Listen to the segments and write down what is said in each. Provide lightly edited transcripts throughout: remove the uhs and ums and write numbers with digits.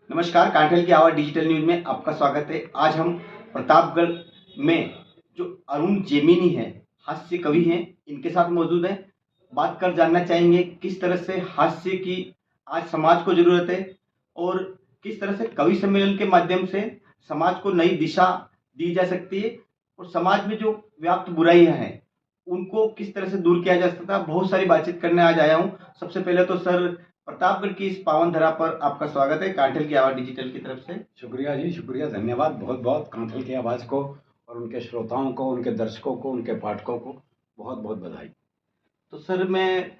नमस्कार, कांठल की आवाज़ डिजिटल न्यूज़ में आपका स्वागत है। आज हम प्रतापगढ़ में जो अरुण जेमिनी हैं, हास्य कवि हैं, इनके साथ मौजूद हैं। बात कर जानना चाहेंगे किस तरह से हास्य की आज समाज को ज़रूरत है और किस तरह से कवि सम्मेलन के माध्यम से समाज को नई दिशा दी जा सकती है और समाज में जो व्याप्त बुराइयाँ हैं, उनको किस तरह से दूर किया जा सकता है। बहुत सारी बातचीत करने आज आया हूँ। सबसे पहले तो सर, प्रतापगढ़ की इस पावन धरा पर आपका स्वागत है कांठल की आवाज़ डिजिटल की तरफ से। शुक्रिया जी, शुक्रिया, धन्यवाद बहुत बहुत कांठल की आवाज़ को और उनके श्रोताओं को, उनके दर्शकों को, उनके पाठकों को बहुत बहुत बधाई। तो सर, मैं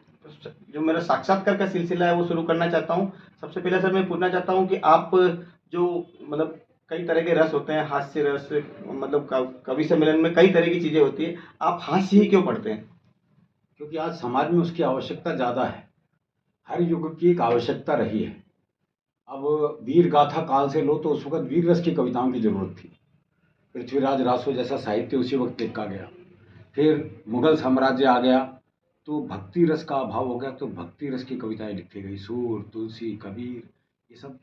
जो मेरा साक्षात्कार का सिलसिला है वो शुरू करना चाहता हूँ। सबसे पहले सर मैं पूछना चाहता हूँ कि आप जो मतलब कई तरह के रस होते हैं, हास्य रस, मतलब कवि सम्मेलन में कई तरह की चीज़ें होती है, आप हास्य ही क्यों पढ़ते हैं? क्योंकि आज समाज में उसकी आवश्यकता ज़्यादा है। हर युग की एक आवश्यकता रही है। अब वीर गाथा काल से लो तो उस वक्त वीर रस की कविताओं की जरूरत थी। पृथ्वीराज रासो जैसा साहित्य उसी वक्त लिखा गया। फिर मुगल साम्राज्य आ गया तो भक्ति रस का अभाव हो गया, तो भक्ति रस की कविताएं लिखी गई। सूर, तुलसी, कबीर, ये सब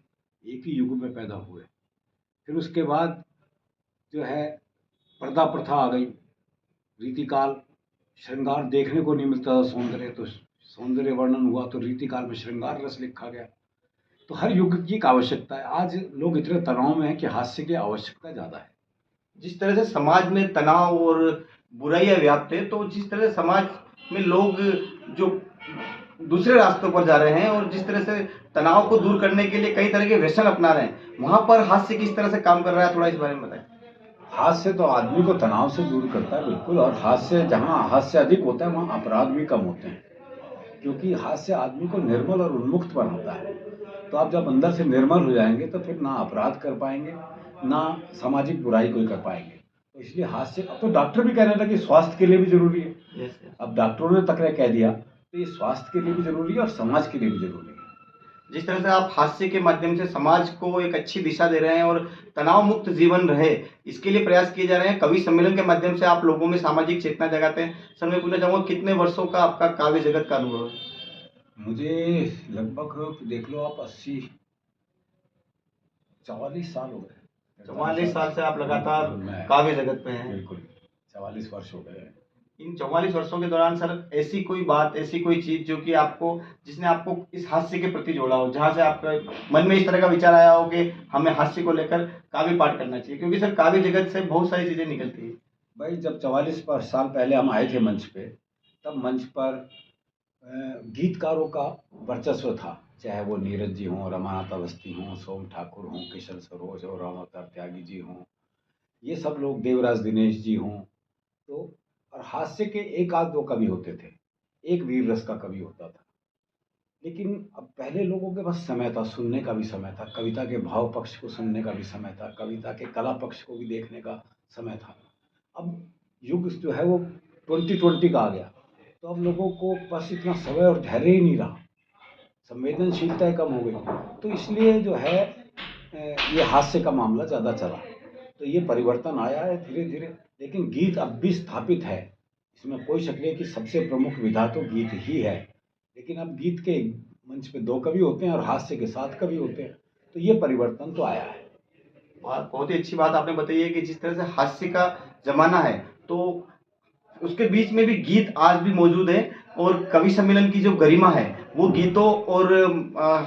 एक ही युग में पैदा हुए। फिर उसके बाद जो है पर्दा प्रथा आ गई, रीतिकाल, श्रृंगार देखने को नहीं मिलता था, सौंदर्य, तो सौंदर्य वर्णन हुआ, तो रीतिकाल में श्रृंगार रस लिखा गया। तो हर युग की एक आवश्यकता है। आज लोग इतने तनाव में हैं कि हास्य की आवश्यकता ज़्यादा है। जिस तरह से समाज में तनाव और बुराइयां व्याप्त है, तो जिस तरह से समाज में लोग जो दूसरे रास्तों पर जा रहे हैं और जिस तरह से तनाव को दूर करने के लिए कई तरह के व्यसन अपना रहे हैं, वहां पर हास्य किस तरह से काम कर रहा है, थोड़ा इस बारे में बताएं। हास्य तो आदमी को तनाव से दूर करता है, बिल्कुल। और हास्य, जहाँ हास्य अधिक होता है वहाँ अपराध भी कम होते हैं, क्योंकि हास्य आदमी को निर्मल और उन्मुक्त बनाता है। तो आप जब अंदर से निर्मल हो जाएंगे तो फिर ना अपराध कर पाएंगे, ना सामाजिक बुराई कोई कर पाएंगे। तो इसलिए हास्य, अब तो डॉक्टर भी कह रहे थे कि स्वास्थ्य के लिए भी जरूरी है। अब डॉक्टरों ने तक कह दिया तो ये स्वास्थ्य के लिए भी जरूरी है और समाज के लिए भी जरूरी है। जिस तरह से आप हास्य के माध्यम से समाज को एक अच्छी दिशा दे रहे हैं और तनाव मुक्त जीवन रहे, इसके लिए प्रयास किए जा रहे हैं, कवि सम्मेलन के माध्यम से आप लोगों में सामाजिक चेतना जगाते हैं। सर मैं पूछना चाहूंगा, कितने वर्षों का आपका काव्य जगत का अनुभव है? मुझे लगभग देख लो आप 80 44 साल हो गए। 44 साल से आप लगातार मैं काव्य जगत में हैं। बिल्कुल 44 वर्ष हो गए। इन 44 वर्षों के दौरान सर, ऐसी कोई बात, ऐसी कोई चीज जो कि आपको, जिसने आपको इस हास्य के प्रति जोड़ा हो, जहां से आपके मन में इस तरह का विचार आया हो कि हमें हास्य को लेकर काव्य पाठ करना चाहिए, क्योंकि सर काव्य जगत से बहुत सारी चीजें निकलती है। भाई, जब 44 साल पहले हम आए थे मंच पे, तब मंच पर गीतकारों का वर्चस्व था। चाहे वो नीरज जी हों, रमानाथ अवस्थी हों, सोम ठाकुर हों, किशन सरोज और रामावतार त्यागी जी हों, ये सब लोग, देवराज दिनेश जी हों, तो और हास्य के एक आध दो कवि होते थे, एक वीर रस का कवि होता था। लेकिन अब पहले लोगों के पास समय था, सुनने का भी समय था, कविता के भाव पक्ष को सुनने का भी समय था, कविता के कला पक्ष को भी देखने का समय था। अब युग जो है वो 2020 का आ गया, तो अब लोगों को बस इतना समय और धैर्य ही नहीं रहा, संवेदनशीलता कम हो गई। तो इसलिए जो है ये हास्य का मामला ज़्यादा चला। तो ये परिवर्तन आया है धीरे धीरे, लेकिन गीत अब भी स्थापित है, इसमें कोई शक नहीं कि सबसे प्रमुख विधा तो गीत ही है। लेकिन अब गीत के मंच पे दो कवि होते हैं और हास्य के 7 कवि होते हैं, तो ये परिवर्तन तो आया है। बहुत ही अच्छी बात आपने बताई है कि जिस तरह से हास्य का जमाना है, तो उसके बीच में भी गीत आज भी मौजूद है और कवि सम्मेलन की जो गरिमा है वो गीतों और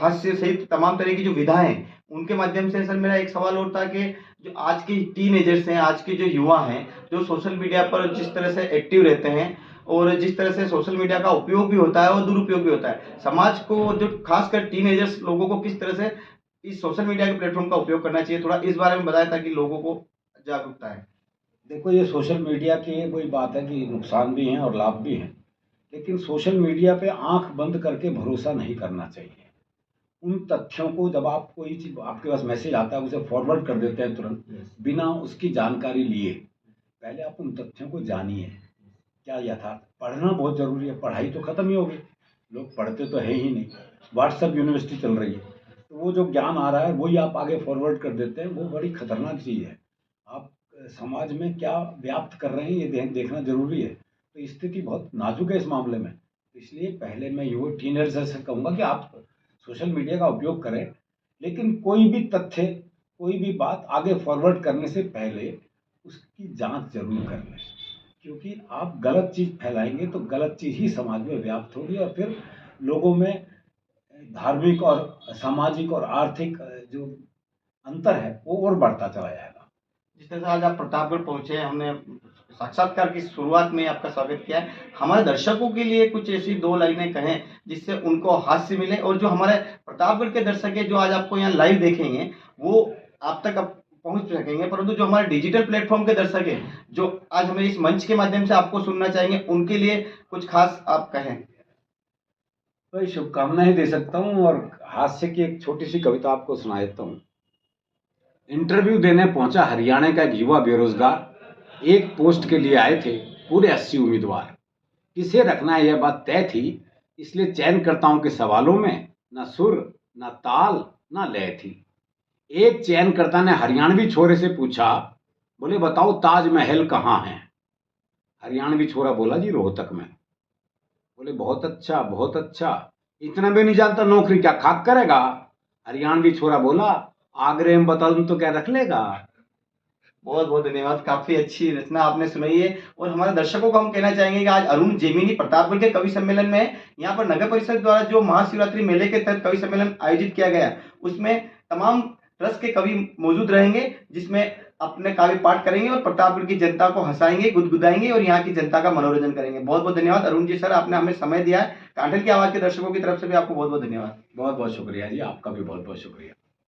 हास्य सहित तमाम तरह की जो विधाएं हैं उनके माध्यम से। सर मेरा एक सवाल और था कि जो आज के टीनेजर्स हैं, आज के जो युवा हैं, जो सोशल मीडिया पर जिस तरह से एक्टिव रहते हैं और जिस तरह से सोशल मीडिया का उपयोग भी होता है और दुरुपयोग भी होता है, समाज को, जो खासकर टीनेजर्स लोगों को, किस तरह से इस सोशल मीडिया के प्लेटफॉर्म का उपयोग करना चाहिए, थोड़ा इस बारे में बताया ताकि लोगों को जागरूकता है। देखो, ये सोशल मीडिया की वही बात है कि नुकसान भी हैं और लाभ भी हैं। लेकिन सोशल मीडिया पे आंख बंद करके भरोसा नहीं करना चाहिए। उन तथ्यों को, जब आप कोई चीज आपके पास मैसेज आता है, उसे फॉरवर्ड कर देते हैं तुरंत, बिना उसकी जानकारी लिए। पहले आप उन तथ्यों को जानिए, क्या यथार्थ। पढ़ना बहुत जरूरी है, पढ़ाई तो खत्म ही हो गई, लोग पढ़ते तो है ही नहीं। व्हाट्सएप यूनिवर्सिटी चल रही है, तो वो जो ज्ञान आ रहा है वही आप आगे फॉरवर्ड कर देते हैं, वो बड़ी खतरनाक चीज़ है। आप समाज में क्या व्याप्त कर रहे हैं ये देखना जरूरी है। तो स्थिति बहुत नाजुक है इस मामले में। तो इसलिए पहले मैं युवा टीनेजर्स से कहूँगा कि आप सोशल मीडिया का उपयोग करें, लेकिन कोई भी तथ्य, कोई भी बात आगे फॉरवर्ड करने से पहले उसकी जांच जरूर कर लें, क्योंकि आप गलत चीज़ फैलाएंगे तो गलत चीज़ ही समाज में व्याप्त होगी और फिर लोगों में धार्मिक और सामाजिक और आर्थिक जो अंतर है वो और बढ़ता चला जाएगा। जिस तरह से आज आप प्रतापगढ़ पहुंचे, हमने साक्षात्कार की शुरुआत में आपका स्वागत किया है। हमारे दर्शकों के लिए कुछ ऐसी 2 लाइनें कहें जिससे उनको हास्य मिले, और जो हमारे प्रतापगढ़ के दर्शक हैं जो आज आपको यहाँ लाइव देखेंगे वो आप तक अब पहुंच सकेंगे, परंतु जो हमारे डिजिटल प्लेटफॉर्म के दर्शक हैं जो आज हमें इस मंच के माध्यम से आपको सुनना चाहेंगे, उनके लिए कुछ खास आप कहें। तो शुभकामनाएं दे सकता हूँ और हास्य की एक छोटी सी कविता आपको सुना देता हूँ। इंटरव्यू देने पहुंचा हरियाणा का एक युवा बेरोजगार। एक पोस्ट के लिए आए थे पूरे 80 उम्मीदवार। किसे रखना है यह बात तय थी, इसलिए चयनकर्ताओं के सवालों में न सुर, न ताल, न लय थी। एक चयनकर्ता ने हरियाणवी छोरे से पूछा, बोले बताओ ताजमहल कहाँ है। हरियाणवी छोरा बोला, जी रोहतक में। बोले बहुत अच्छा, बहुत अच्छा, इतना भी नहीं जानता नौकरी क्या खाक करेगा। हरियाणवी छोरा बोला, आगरे में बता दूं तो क्या रख लेगा। बहुत बहुत धन्यवाद, काफी अच्छी रचना आपने सुनाई है। और हमारे दर्शकों को हम कहना चाहेंगे कि आज अरुण जेमिनी प्रतापगढ़ के कवि सम्मेलन में है। यहाँ पर नगर परिषद द्वारा जो महाशिवरात्रि मेले के तहत कवि सम्मेलन आयोजित किया गया, उसमें तमाम रस के कवि मौजूद रहेंगे, जिसमें अपने काव्य पाठ करेंगे और प्रतापगढ़ की जनता को हंसाएंगे, गुदगुदाएंगे और यहाँ की जनता का मनोरंजन करेंगे। बहुत बहुत धन्यवाद अरुण जी सर, आपने हमें समय दिया है। कांठल की आवाज के दर्शकों की तरफ से भी आपको बहुत बहुत धन्यवाद। बहुत बहुत शुक्रिया जी, आपका भी बहुत बहुत शुक्रिया।